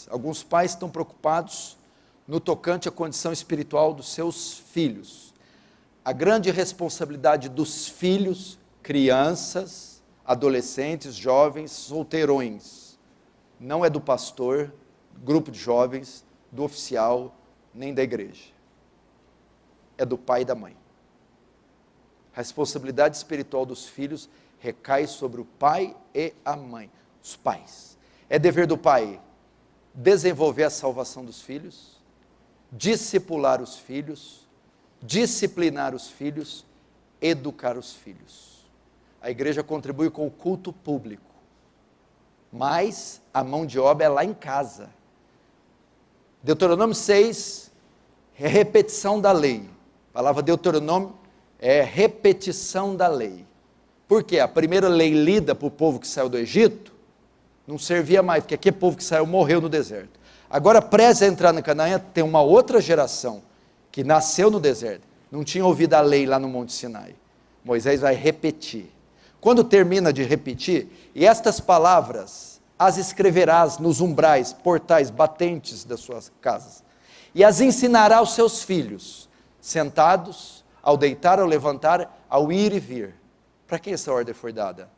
Alguns pais estão preocupados no tocante à condição espiritual dos seus filhos. A grande responsabilidade dos filhos, crianças, adolescentes, jovens, solteirões, não é do pastor, grupo de jovens, do oficial, nem da igreja. É do pai e da mãe. A responsabilidade espiritual dos filhos recai sobre o pai e a mãe, os pais. É dever do pai desenvolver a salvação dos filhos, discipular os filhos, disciplinar os filhos, educar os filhos. A igreja contribui com o culto público, mas a mão de obra é lá em casa. Deuteronômio 6 é repetição da lei. A palavra Deuteronômio é repetição da lei. Por quê? A primeira lei lida para o povo que saiu do Egito não servia mais, porque aquele povo que saiu morreu no deserto. Agora, prestes a entrar na Canaã, tem uma outra geração que nasceu no deserto, não tinha ouvido a lei lá no Monte Sinai. Moisés vai repetir. Quando termina de repetir, e estas palavras as escreverás nos umbrais, portais, batentes das suas casas, e as ensinará aos seus filhos, sentados, ao deitar, ao levantar, ao ir e vir. Para quem essa ordem foi dada?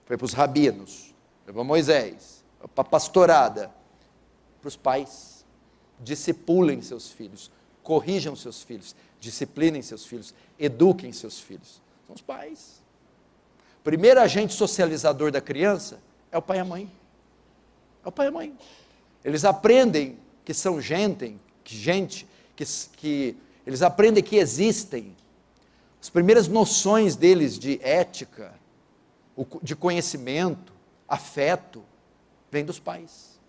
Foi para os rabinos, foi para Moisés, para a pastorada, para os pais. Discipulem seus filhos, corrijam seus filhos, disciplinem seus filhos, eduquem seus filhos. São os pais. O primeiro agente socializador da criança é o pai e a mãe. É o pai e a mãe. Eles aprendem que são gente, que eles aprendem que existem. As primeiras noções deles de ética, de conhecimento, afeto, vem dos pais.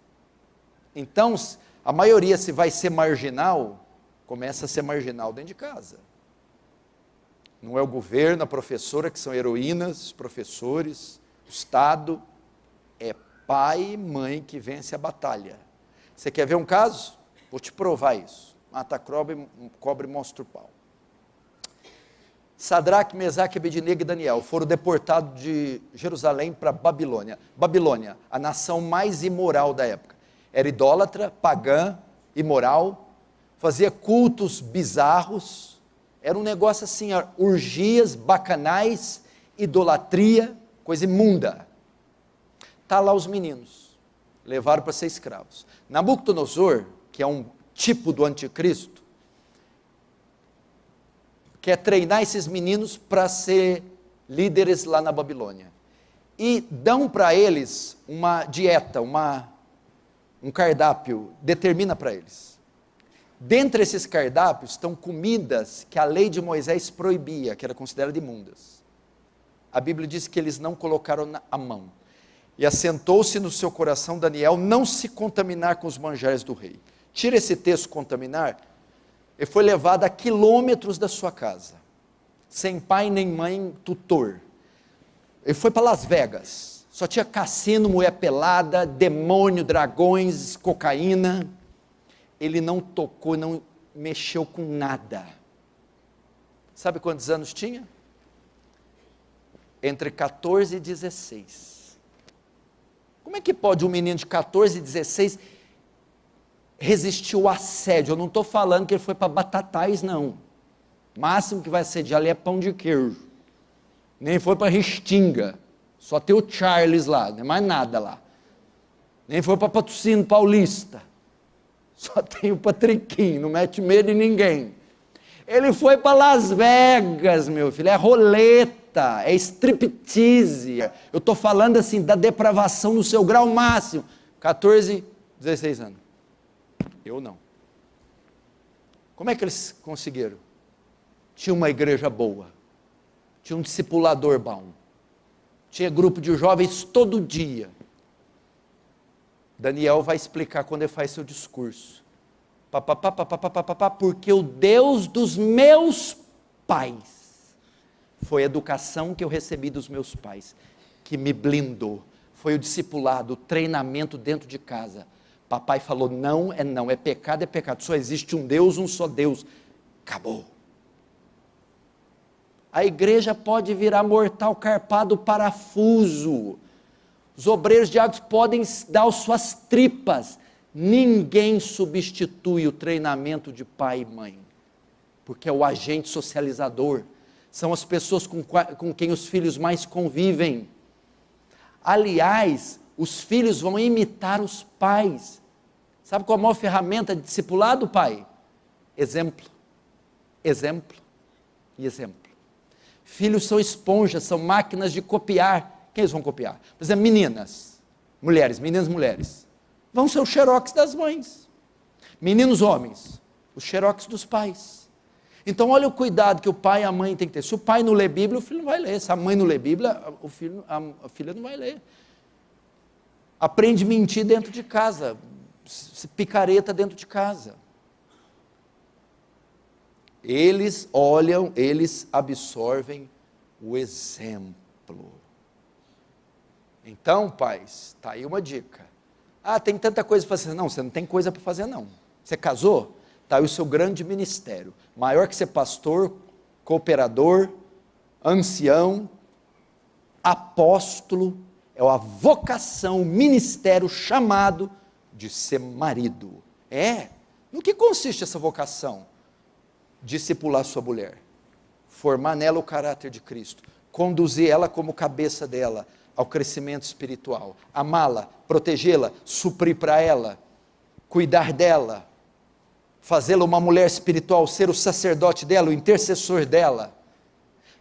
Então, a maioria, se vai ser marginal, começa a ser marginal dentro de casa. Não é o governo, a professora, que são heroínas, professores, o Estado, é pai e mãe que vence a batalha. Você quer ver um caso? Vou te provar isso. Mata a cobra e mostra o pau. Sadraque, Mesaque, Abednego e Daniel foram deportados de Jerusalém para Babilônia. Babilônia, a nação mais imoral da época. Era idólatra, pagã, imoral, fazia cultos bizarros, era um negócio assim, orgias, bacanais, idolatria, coisa imunda. Está lá os meninos, levaram para ser escravos. Nabucodonosor, que é um tipo do anticristo, quer treinar esses meninos para ser líderes lá na Babilônia. E dão para eles uma dieta, um cardápio, determina para eles. Dentre esses cardápios estão comidas que a lei de Moisés proibia, que era considerada imundas. A Bíblia diz que eles não colocaram a mão. E assentou-se no seu coração Daniel não se contaminar com os manjares do rei. Tira esse texto, contaminar. Ele foi levado a quilômetros da sua casa, sem pai nem mãe, tutor. Ele foi para Las Vegas, só tinha cassino, mulher pelada, demônio, dragões, cocaína. Ele não tocou, não mexeu com nada. Sabe quantos anos tinha? Entre 14 e 16. Como é que pode um menino de 14 e 16 resistir ao assédio? Eu não estou falando que ele foi para Batatais, não. O máximo que vai assediar ali é pão de queijo. Nem foi para Restinga. Só tem o Charles lá, não é mais nada lá. Nem foi para Patrocínio Paulista. Só tem o Patriquinho, não mete medo em ninguém. Ele foi para Las Vegas, meu filho, é roleta, é striptease. Eu estou falando assim, da depravação no seu grau máximo. 14, 16 anos. Eu não. Como é que eles conseguiram? Tinha uma igreja boa, tinha um discipulador bom, tinha grupo de jovens todo dia. Daniel vai explicar quando ele faz seu discurso. Porque o Deus dos meus pais, foi a educação que eu recebi dos meus pais, que me blindou, foi o discipulado, o treinamento dentro de casa. Papai falou, não, é pecado, só existe um Deus, um só Deus, acabou. A igreja pode virar mortal carpado parafuso, os obreiros de águas podem dar as suas tripas, Ninguém substitui o treinamento de pai e mãe, porque é o agente socializador, são as pessoas com quem os filhos mais convivem. Aliás, os filhos vão imitar os pais. Sabe qual é a maior ferramenta de discipulado, pai? Exemplo, exemplo e exemplo. Filhos são esponjas, são máquinas de copiar. Quem eles vão copiar? Por exemplo, meninas, mulheres, vão ser o xerox das mães. Meninos homens, os xerox dos pais. Então olha o cuidado que o pai e a mãe têm que ter. Se o pai não lê Bíblia, o filho não vai ler. Se a mãe não lê Bíblia, a filha não vai ler. Aprende a mentir dentro de casa, picareta dentro de casa. Eles olham, eles absorvem o exemplo. Então, pais, está aí uma dica. Ah, tem tanta coisa para fazer. Não, você não tem coisa para fazer não. Você casou? Está aí o seu grande ministério. Maior que ser pastor, cooperador, ancião, apóstolo, é a vocação, o ministério, chamado de ser marido. No que consiste essa vocação? Discipular sua mulher, formar nela o caráter de Cristo, conduzir ela como cabeça dela ao crescimento espiritual, amá-la, protegê-la, suprir para ela, cuidar dela, fazê-la uma mulher espiritual, ser o sacerdote dela, o intercessor dela.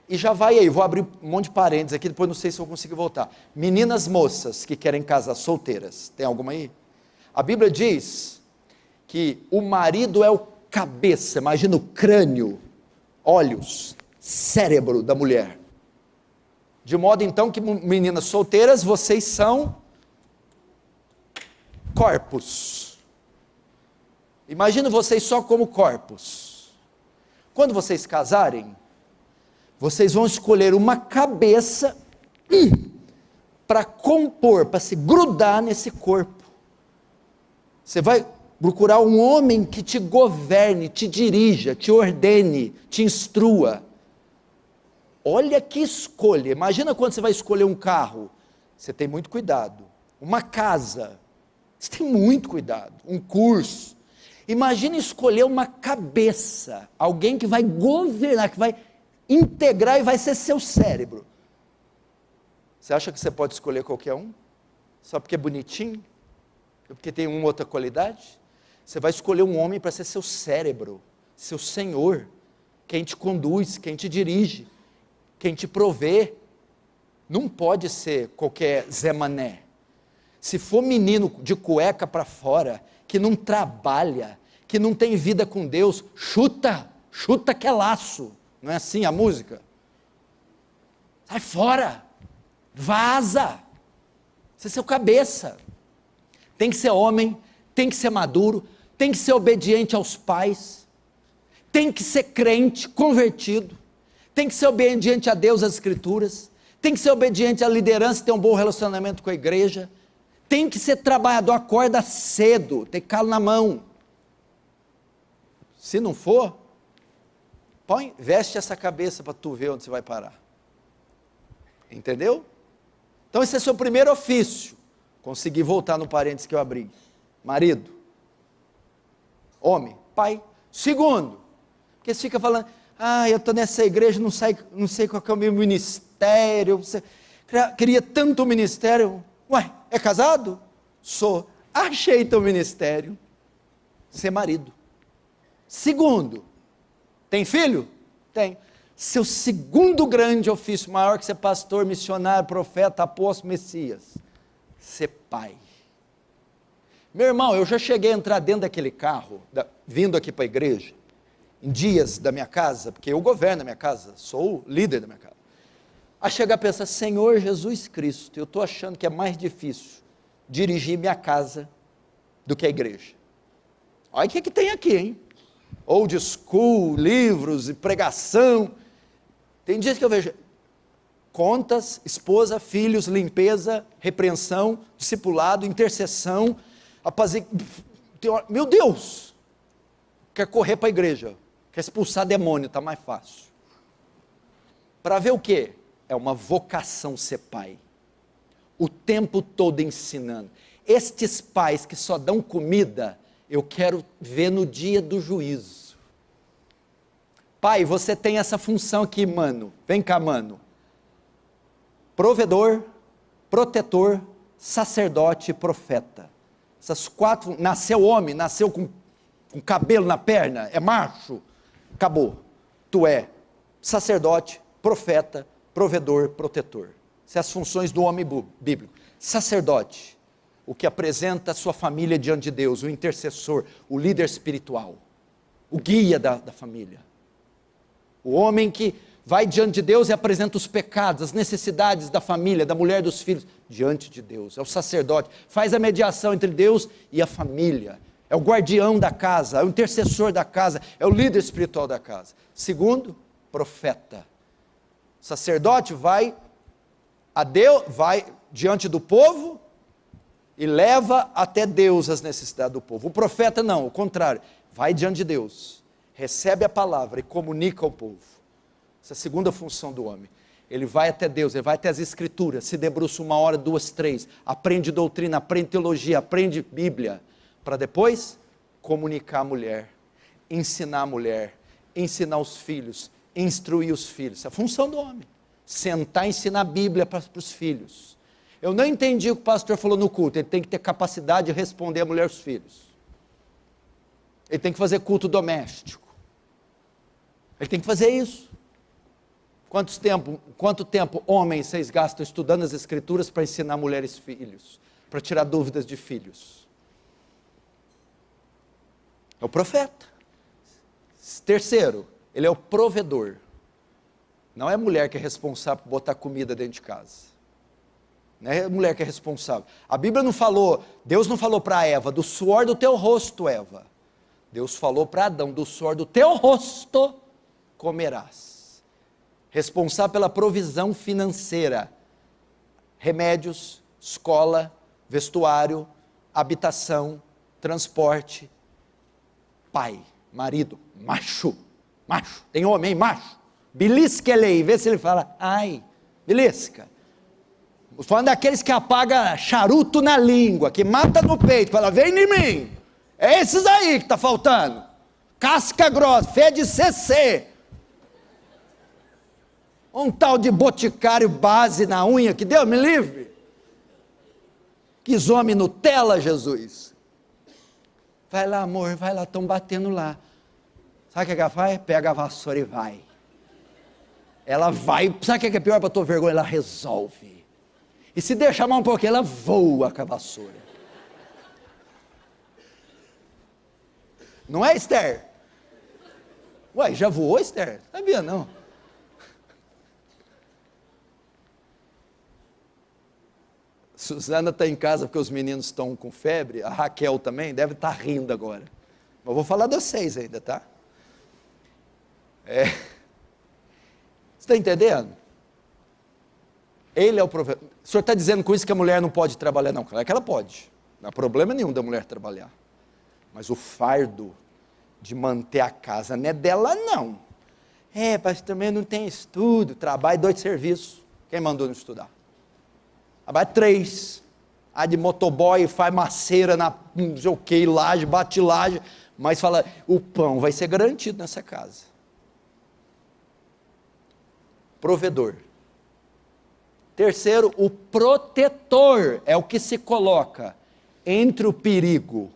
E já vai aí, vou abrir um monte de parênteses aqui, depois não sei se eu consigo voltar. Meninas moças que querem casar, solteiras, tem alguma aí? A Bíblia diz que o marido é o cabeça, imagina o crânio, olhos, cérebro da mulher. De modo então que meninas solteiras, vocês são corpos. Imagina vocês só como corpos. Quando vocês casarem, vocês vão escolher uma cabeça para compor, para se grudar nesse corpo. Você vai procurar um homem que te governe, te dirija, te ordene, te instrua. Olha que escolha. Imagina quando você vai escolher um carro, você tem muito cuidado. Uma casa, você tem muito cuidado. Um curso. Imagina escolher uma cabeça, alguém que vai governar, que vai integrar e vai ser seu cérebro. Você acha que você pode escolher qualquer um? Só porque é bonitinho? Porque tem uma outra qualidade? Você vai escolher um homem para ser seu cérebro, seu senhor, quem te conduz, quem te dirige, quem te provê. Não pode ser qualquer Zé Mané. Se for menino de cueca para fora, que não trabalha, que não tem vida com Deus, chuta que é laço. Não é assim a música? Sai fora, vaza, você é seu cabeça. Tem que ser homem, tem que ser maduro, tem que ser obediente aos pais, tem que ser crente, convertido, tem que ser obediente a Deus, às Escrituras, tem que ser obediente à liderança, ter um bom relacionamento com a igreja, tem que ser trabalhador, acorda cedo, tem calo na mão. Se não for, veste essa cabeça para tu ver onde você vai parar. Entendeu? Então esse é o seu primeiro ofício. Consegui voltar no parênteses que eu abri. Marido, homem, pai. Segundo, porque você fica falando, eu estou nessa igreja, não sei qual que é o meu ministério, queria tanto ministério. Ué, é casado? Sou. Achei teu ministério, ser marido. Segundo, tem filho? Tem. Seu segundo grande ofício, maior que ser pastor, missionário, profeta, apóstolo, Messias, ser pai. Meu irmão, eu já cheguei a entrar dentro daquele carro, vindo aqui para a igreja, em dias da minha casa, porque eu governo a minha casa, sou o líder da minha casa, a chegar a pensar, Senhor Jesus Cristo, eu estou achando que é mais difícil dirigir minha casa do que a igreja. Olha o que tem aqui, hein? Old school, livros e pregação. Tem dias que eu vejo contas, esposa, filhos, limpeza, repreensão, discipulado, intercessão, meu Deus, quer correr para a igreja, quer expulsar demônio, está mais fácil. Para ver o quê? É uma vocação ser pai, o tempo todo ensinando. Estes pais que só dão comida, eu quero ver no dia do juízo. Pai, você tem essa função aqui, mano. Vem cá, mano. Provedor, protetor, sacerdote e profeta. Essas 4, nasceu homem, nasceu com cabelo na perna, é macho, acabou. Tu é sacerdote, profeta, provedor, protetor. Essas são as funções do homem bíblico. Sacerdote, o que apresenta a sua família diante de Deus, o intercessor, o líder espiritual, o guia da família. O homem que vai diante de Deus e apresenta os pecados, as necessidades da família, da mulher, dos filhos, diante de Deus. É o sacerdote, faz a mediação entre Deus e a família. É o guardião da casa, é o intercessor da casa, é o líder espiritual da casa. Segundo, profeta. O sacerdote vai a Deus, vai diante do povo e leva até Deus as necessidades do povo. O profeta não, o contrário, vai diante de Deus, recebe a palavra e comunica ao povo. Essa é a segunda função do homem. Ele vai até Deus, ele vai até as escrituras, se debruça 1 hora, 2, 3, aprende doutrina, aprende teologia, aprende Bíblia, para depois comunicar a mulher, ensinar os filhos, instruir os filhos. Essa é a função do homem. Sentar e ensinar a Bíblia para os filhos. Eu não entendi o que o pastor falou no culto. Ele tem que ter capacidade de responder a mulher e os filhos. Ele tem que fazer culto doméstico. Ele tem que fazer isso. Quanto tempo, homens, vocês gastam estudando as escrituras para ensinar mulheres e filhos? Para tirar dúvidas de filhos? É o profeta. Terceiro, ele é o provedor. Não é a mulher que é responsável por botar comida dentro de casa. Não é a mulher que é responsável. A Bíblia não falou, Deus não falou para Eva, do suor do teu rosto, Eva. Deus falou para Adão, do suor do teu rosto comerás. Responsável pela provisão financeira. Remédios, escola, vestuário, habitação, transporte. Pai, marido, macho. Tem homem, macho. Belisca ele aí, vê se ele fala, ai, belisca. Falando daqueles que apaga charuto na língua, que mata no peito, fala, vem em mim. É esses aí que está faltando. Casca grossa, fede CC. Um tal de boticário base na unha, que Deus me livre. Quis homem Nutella, Jesus. Vai lá, amor, vai lá, estão batendo lá. Sabe o que ela faz? Pega a vassoura e vai. Ela vai, sabe o que é pior para a tua vergonha? Ela resolve. E se deixar mais um pouquinho, ela voa com a vassoura. Não é, Esther? Ué, já voou, Esther? Sabia não. Suzana está em casa porque os meninos estão com febre, a Raquel também, deve estar rindo agora. Mas vou falar de vocês ainda, tá? Você está entendendo? Ele é o provedor. O senhor está dizendo com isso que a mulher não pode trabalhar? Não, claro que ela pode. Não há problema nenhum da mulher trabalhar. Mas o fardo de manter a casa não é dela, não. Mas também não tem estudo, trabalho, 2 serviços. Quem mandou não estudar? Trabalha 3. A de motoboy, faz maceira na não sei o que, laje, bate laje, mas fala, o pão vai ser garantido nessa casa. Provedor. Terceiro, o protetor, é o que se coloca entre o perigo,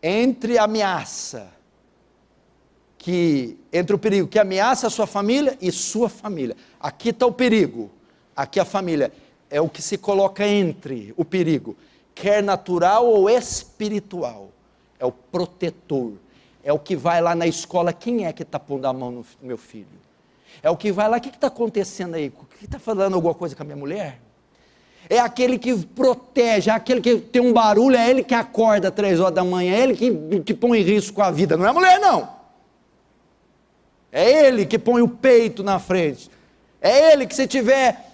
entre a ameaça, entre o perigo que ameaça a sua família e sua família. Aqui está o perigo, aqui a família, é o que se coloca entre o perigo, quer natural ou espiritual, é o protetor, é o que vai lá na escola, quem é que está pondo a mão no meu filho? É o que vai lá, o que está acontecendo aí? O que está falando alguma coisa com a minha mulher? É aquele que protege, é aquele que tem um barulho, é ele que acorda às 3 horas da manhã, é ele que põe em risco a vida, não é a mulher não. É ele que põe o peito na frente. É ele que se tiver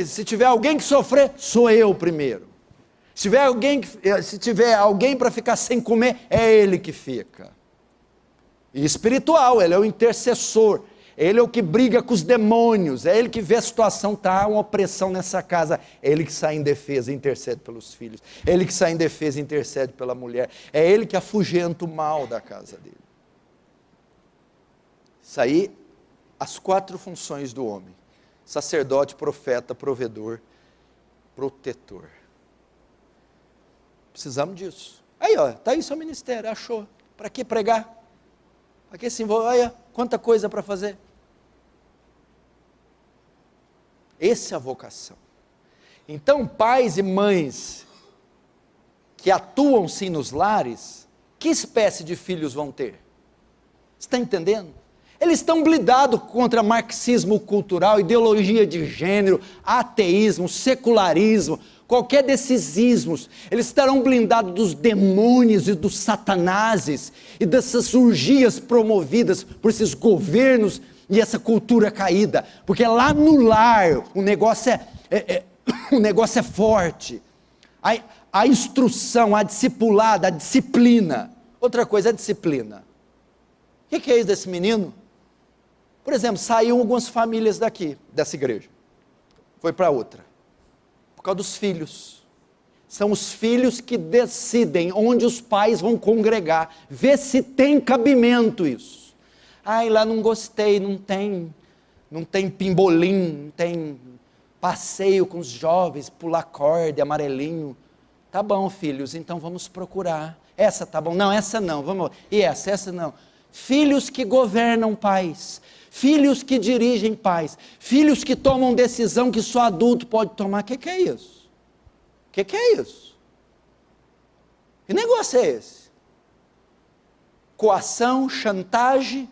se tiver alguém que sofrer, sou eu primeiro. Se tiver alguém para ficar sem comer, é ele que fica. E espiritual, ele é o intercessor. Ele é o que briga com os demônios, é ele que vê a situação, está uma opressão nessa casa, é ele que sai em defesa e intercede pelos filhos, é ele que sai em defesa e intercede pela mulher, é ele que afugenta o mal da casa dele. Isso aí, as 4 funções do homem: sacerdote, profeta, provedor, protetor. Precisamos disso. Aí, ó, está aí seu ministério, achou. Para que pregar? Para que se envolver? Olha, quanta coisa para fazer. Essa é a vocação. Então, pais e mães que atuam sim nos lares, que espécie de filhos vão ter? Você está entendendo? Eles estão blindados contra marxismo cultural, ideologia de gênero, ateísmo, secularismo, qualquer desses ismos. Eles estarão blindados dos demônios e dos satanases e dessas urgias promovidas por esses governos e essa cultura caída, porque lá no lar o negócio o negócio é forte, a instrução, a discipulada, a disciplina. Outra coisa é a disciplina. O que é isso desse menino? Por exemplo, saíram algumas famílias daqui, dessa igreja, foi para outra, por causa dos filhos. São os filhos que decidem onde os pais vão congregar, vê se tem cabimento isso. Ai, lá não gostei, não tem pimbolim, não tem passeio com os jovens, pular corda, amarelinho. Tá bom, filhos, então vamos procurar. Essa tá bom, não, essa não, vamos. E essa não. Filhos que governam pais, filhos que dirigem pais, filhos que tomam decisão que só adulto pode tomar. O que é isso? O que é isso? Que negócio é esse? Coação, chantagem.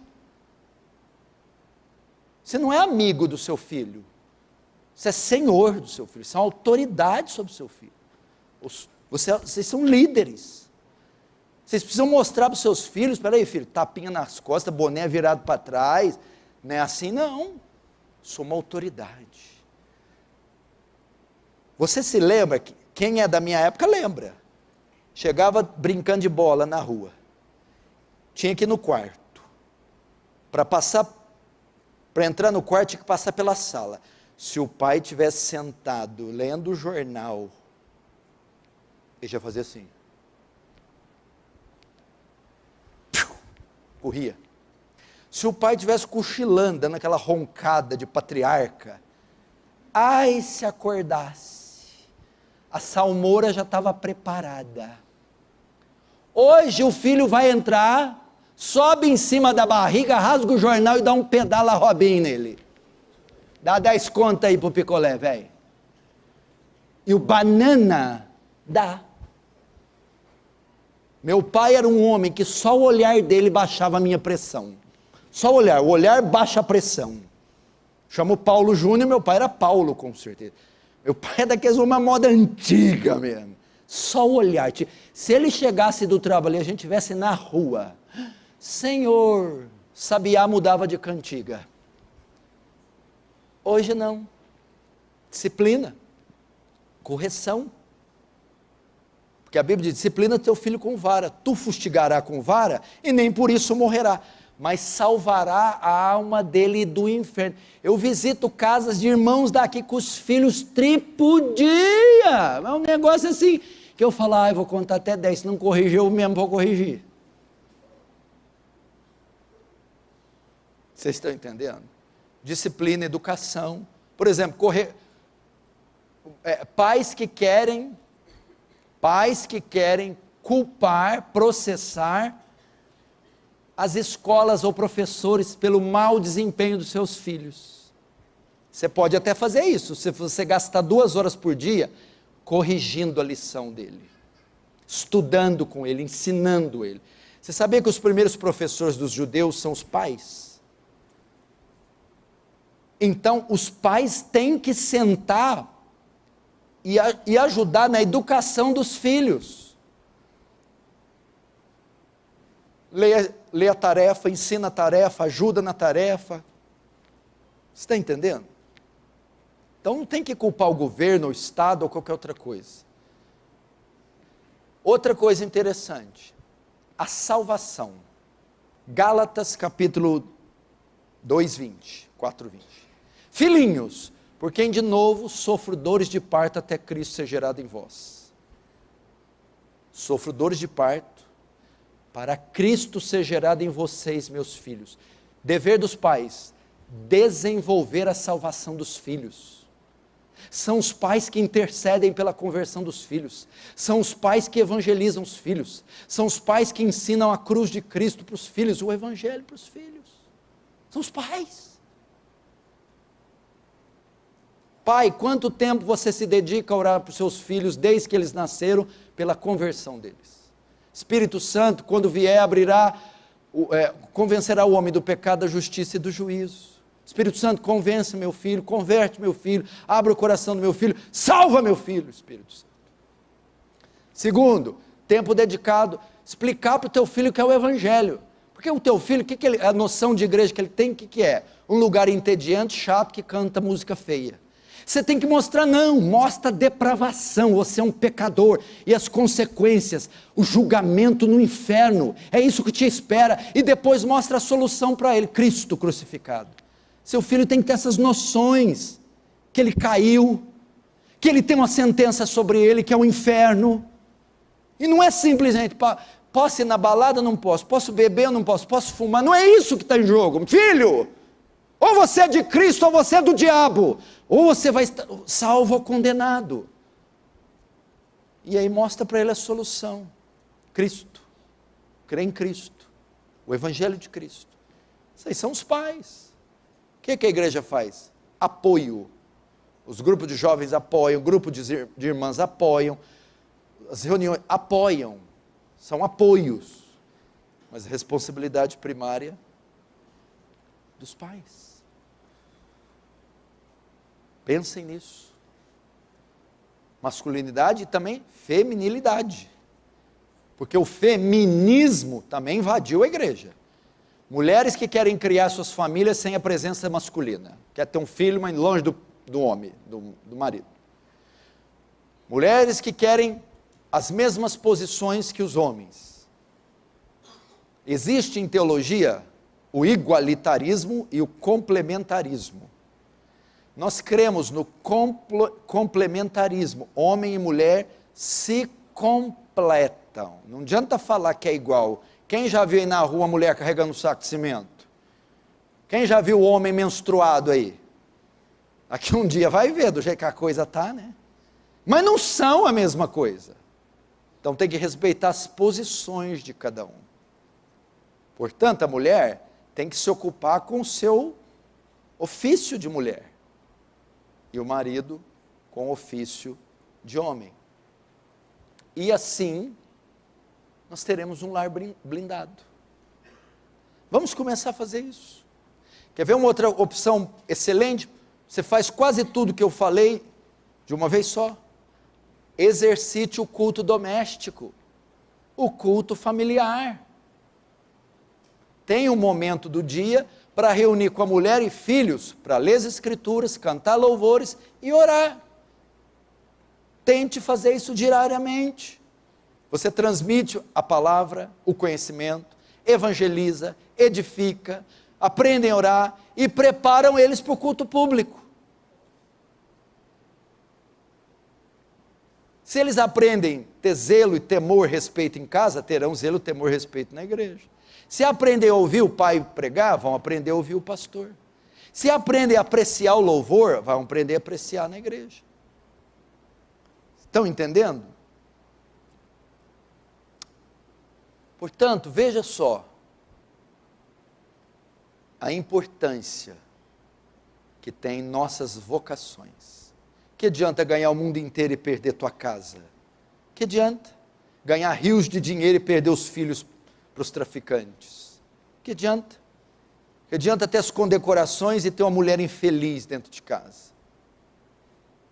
Você não é amigo do seu filho, você é senhor do seu filho, você é uma autoridade sobre o seu filho. Vocês são líderes. Vocês precisam mostrar para os seus filhos: espera aí, filho, tapinha nas costas, boné virado para trás, não é assim não. Sou uma autoridade. Você se lembra, quem é da minha época lembra, chegava brincando de bola na rua, tinha que ir no quarto, para entrar no quarto tinha que passar pela sala. Se o pai tivesse sentado lendo o jornal, ele já fazia assim, corria. Se o pai tivesse cochilando, dando aquela roncada de patriarca, ai, se acordasse, a salmoura já estava preparada. Hoje o filho vai entrar, sobe em cima da barriga, rasga o jornal e dá um pedala Robin nele. Dá 10 conto aí pro picolé, velho. E o banana dá. Meu pai era um homem que só o olhar dele baixava a minha pressão. Só o olhar baixa a pressão. Chamo Paulo Júnior, meu pai era Paulo, com certeza. Meu pai é daqueles, uma moda antiga mesmo. Só o olhar. Se ele chegasse do trabalho e a gente estivesse na rua, Senhor, sabiá mudava de cantiga. Hoje não. Disciplina. Correção. Porque a Bíblia diz: disciplina teu filho com vara, tu fustigará com vara, e nem por isso morrerá, mas salvará a alma dele do inferno. Eu visito casas de irmãos daqui com os filhos tripudia, é um negócio assim, que eu falo: eu vou contar até 10, se não corrigir eu mesmo vou corrigir. Vocês estão entendendo? Disciplina, educação. Por exemplo, pais que querem culpar, processar as escolas ou professores pelo mau desempenho dos seus filhos. Você pode até fazer isso, se você gastar 2 horas por dia corrigindo a lição dele, estudando com ele, ensinando ele. Você sabia que os primeiros professores dos judeus são os pais? Então, os pais têm que sentar e ajudar na educação dos filhos. Lê a tarefa, ensina a tarefa, ajuda na tarefa. Você está entendendo? Então não tem que culpar o governo, o Estado ou qualquer outra coisa. Outra coisa interessante, a salvação. Gálatas capítulo 2:20, 4:20. Filhinhos, por quem de novo sofro dores de parto até Cristo ser gerado em vós. Sofro dores de parto, para Cristo ser gerado em vocês, meus filhos. Dever dos pais, desenvolver a salvação dos filhos. São os pais que intercedem pela conversão dos filhos. São os pais que evangelizam os filhos. São os pais que ensinam a cruz de Cristo para os filhos, o evangelho para os filhos. São os pais. Pai, quanto tempo você se dedica a orar para os seus filhos, desde que eles nasceram, pela conversão deles? Espírito Santo, quando vier, convencerá o homem do pecado, da justiça e do juízo. Espírito Santo, convence meu filho, converte meu filho, abre o coração do meu filho, salva meu filho, Espírito Santo. Segundo, tempo dedicado, explicar para o teu filho o que é o evangelho. Porque o teu filho, a noção de igreja que ele tem, o que é? Um lugar entediante, chato, que canta música feia. Você tem que mostrar, não, mostra a depravação, você é um pecador, e as consequências, o julgamento no inferno, é isso que te espera, e depois mostra a solução para ele, Cristo crucificado. Seu filho tem que ter essas noções, que ele caiu, que ele tem uma sentença sobre ele, que é o inferno, e não é simplesmente, posso ir na balada? Não posso. Posso beber? Não posso. Posso fumar? Não é isso que está em jogo, filho. Ou você é de Cristo, ou você é do diabo. Ou você vai estar salvo ou condenado. E aí mostra para ele a solução. Cristo. Crê em Cristo. O Evangelho de Cristo. Isso aí são os pais. O que a igreja faz? Apoio. Os grupos de jovens apoiam, o grupo de irmãs apoiam, as reuniões apoiam. São apoios. Mas a responsabilidade primária dos pais. Pensem nisso. Masculinidade e também feminilidade. Porque o feminismo também invadiu a igreja. Mulheres que querem criar suas famílias sem a presença masculina. Quer ter um filho, mas longe do homem, do marido. Mulheres que querem as mesmas posições que os homens. Existe em teologia o igualitarismo e o complementarismo. Nós cremos no complementarismo. Homem e mulher se completam. Não adianta falar que é igual. Quem já viu aí na rua a mulher carregando um saco de cimento? Quem já viu o homem menstruado aí? Aqui um dia vai ver do jeito que a coisa está, né? Mas não são a mesma coisa. Então tem que respeitar as posições de cada um. Portanto, a mulher tem que se ocupar com o seu ofício de mulher. E o marido com o ofício de homem. E assim, nós teremos um lar blindado. Vamos começar a fazer isso. Quer ver uma outra opção excelente? Você faz quase tudo que eu falei de uma vez só. Exercite o culto doméstico, o culto familiar. Tem um momento do dia para reunir com a mulher e filhos, para ler as escrituras, cantar louvores e orar. Tente fazer isso diariamente. Você transmite a palavra, o conhecimento, evangeliza, edifica, aprendem a orar e preparam eles para o culto público. Se eles aprendem ter zelo e temor, respeito em casa, terão zelo, temor e respeito na igreja. Se aprendem a ouvir o pai pregar, vão aprender a ouvir o pastor. Se aprendem a apreciar o louvor, vão aprender a apreciar na igreja. Estão entendendo? Portanto, veja só a importância que tem nossas vocações. Que adianta ganhar o mundo inteiro e perder tua casa? Que adianta ganhar rios de dinheiro e perder os filhos para os traficantes? Que adianta? Que adianta ter as condecorações e ter uma mulher infeliz dentro de casa?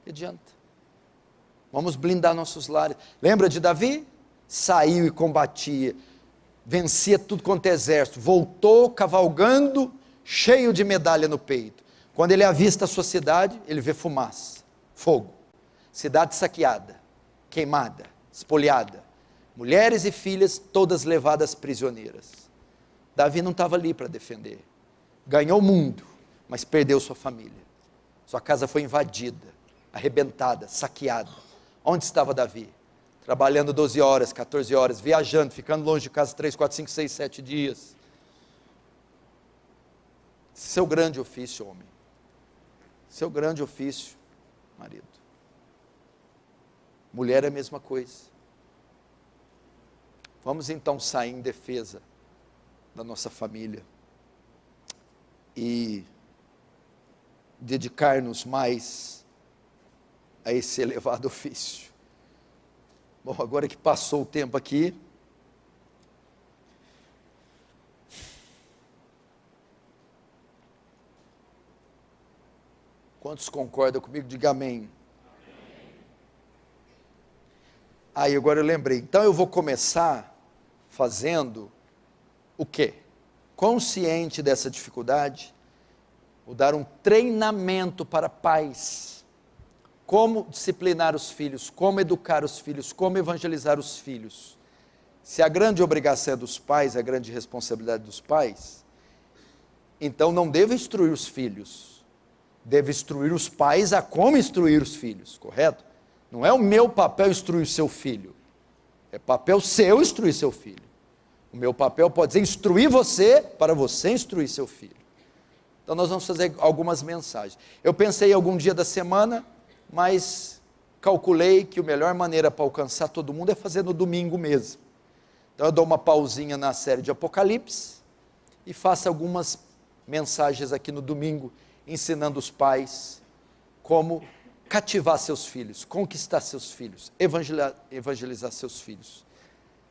Que adianta? Vamos blindar nossos lares. Lembra de Davi? Saiu e combatia, vencia tudo quanto é exército, voltou cavalgando, cheio de medalha no peito. Quando ele avista a sua cidade, ele vê fumaça, fogo, cidade saqueada, queimada, espoliada, mulheres e filhas todas levadas prisioneiras. Davi não estava ali para defender. ganhou o mundo, mas perdeu sua família. Sua casa foi invadida, arrebentada, saqueada. Onde estava Davi? Trabalhando 12 horas, 14 horas, viajando, ficando longe de casa 3, 4, 5, 6, 7 dias. Seu grande ofício, homem. Seu grande ofício, marido. Mulher é a mesma coisa. Vamos então sair em defesa da nossa família e dedicar-nos mais a esse elevado ofício. Bom, agora que passou o tempo aqui, quantos concordam comigo? Diga amém. Aí agora eu lembrei, então eu vou começar fazendo o quê? Consciente dessa dificuldade, vou dar um treinamento para pais, como disciplinar os filhos, como educar os filhos, como evangelizar os filhos. Se a grande obrigação é dos pais, a grande responsabilidade dos pais, então não devo instruir os filhos, devo instruir os pais a como instruir os filhos, correto? Não é o meu papel instruir o seu filho, é papel seu instruir seu filho. O meu papel pode ser instruir você, para você instruir seu filho. Então nós vamos fazer algumas mensagens. Eu pensei em algum dia da semana, mas calculei que a melhor maneira para alcançar todo mundo é fazer no domingo mesmo. Então eu dou uma pausinha na série de Apocalipse e faço algumas mensagens aqui no domingo, ensinando os pais como cativar seus filhos, conquistar seus filhos, evangelizar seus filhos.